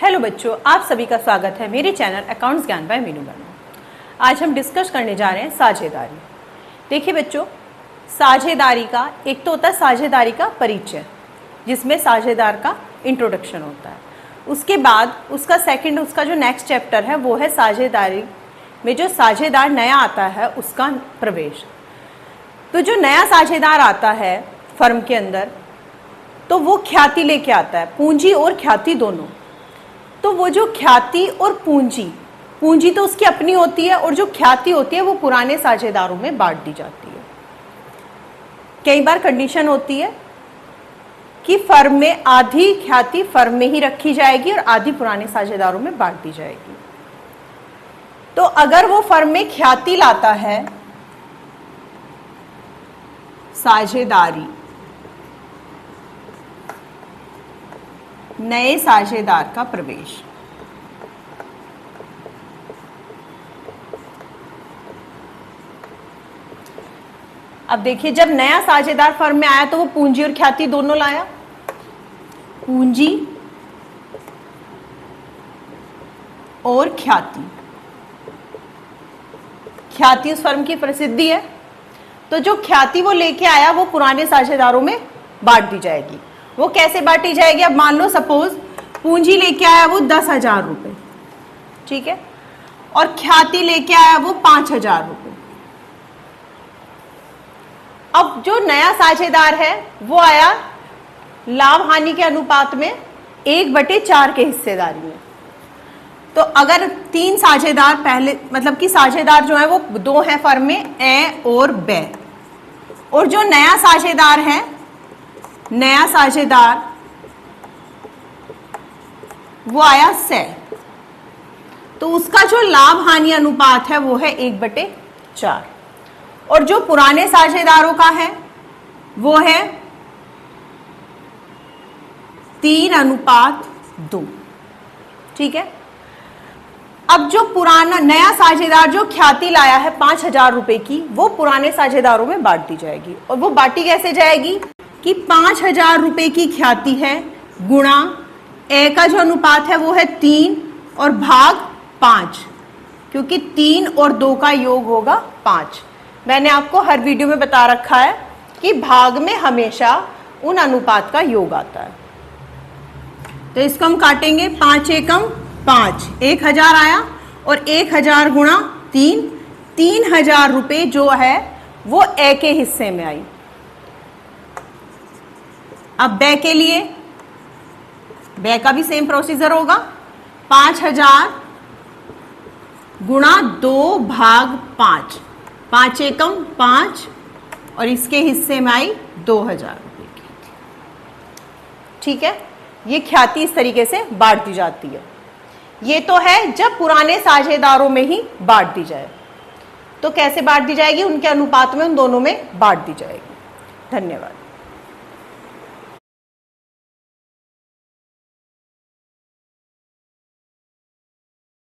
Hello बच्चों, आप सभी का स्वागत है मेरे चैनल अकाउंट्स ज्ञान बाय मीनू वर्मा। आज हम डिस्कस करने जा रहे हैं साझेदारी। देखिए बच्चों, साझेदारी का एक तो होता है साझेदारी का परिचय, जिसमें साझेदार का इंट्रोडक्शन होता है। उसके बाद उसका जो नेक्स्ट चैप्टर है वो है साझेदारी में जो साझेदार नया आता है उसका प्रवेश। तो जो नया साझेदार आता है फर्म के अंदर, तो वो ख्याति लेके आता है, पूंजी और ख्याति दोनों। तो वो जो ख्याति और पूंजी तो उसकी अपनी होती है, और जो ख्याति होती है वो पुराने साझेदारों में बांट दी जाती है। कई बार कंडीशन होती है कि फर्म में आधी ख्याति फर्म में ही रखी जाएगी और आधी पुराने साझेदारों में बांट दी जाएगी। तो अगर वो फर्म में ख्याति लाता है साझेदारी, नए साझेदार का प्रवेश, अब देखिए जब नया साझेदार फर्म में आया तो वो पूंजी और ख्याति दोनों लाया। पूंजी और ख्याति उस फर्म की प्रसिद्धि है, तो जो ख्याति वो लेके आया वो पुराने साझेदारों में बांट दी जाएगी। वो कैसे बांटी जाएगी? अब मान लो सपोज पूंजी लेके आया वो 10,000 रुपए, ठीक है, और ख्याति लेके आया वो 5,000 रुपए। अब जो नया साझेदार है वो आया लाभ हानि के अनुपात में 1/4 के हिस्सेदारी में। तो अगर 3 साझेदार पहले, मतलब कि साझेदार जो है वो 2 है फर्म में, ए और बे, और जो नया साझेदार है, नया साझेदार वो आया से, तो उसका जो लाभ हानि अनुपात है वो है 1/4, और जो पुराने साझेदारों का है वो है 3:2, ठीक है। अब जो पुराना नया साझेदार जो ख्याति लाया है 5,000 रुपए की, वो पुराने साझेदारों में बांट दी जाएगी। और वो बांटी कैसे जाएगी कि 5,000 रुपए की ख्याति है गुणा ए का जो अनुपात है वो है 3 और भाग 5, क्योंकि 3 और 2 का योग होगा 5। मैंने आपको हर वीडियो में बता रखा है कि भाग में हमेशा उन अनुपात का योग आता है। तो इसको हम काटेंगे, 5 एकम 5, 1,000 आया, और 1,000 गुणा 3, 3,000 रुपए जो है वो ए के हिस्से में आई। अब बे के लिए, बे का भी सेम प्रोसीजर होगा, 5,000 गुणा 2 भाग 5, 5 एकम 5, और इसके हिस्से में आई 2,000 रुपए की, ठीक है। ये ख्याति इस तरीके से बांट दी जाती है। ये तो है जब पुराने साझेदारों में ही बांट दी जाए। तो कैसे बांट दी जाएगी? उनके अनुपात में उन दोनों में बांट दी जाएगी। धन्यवाद।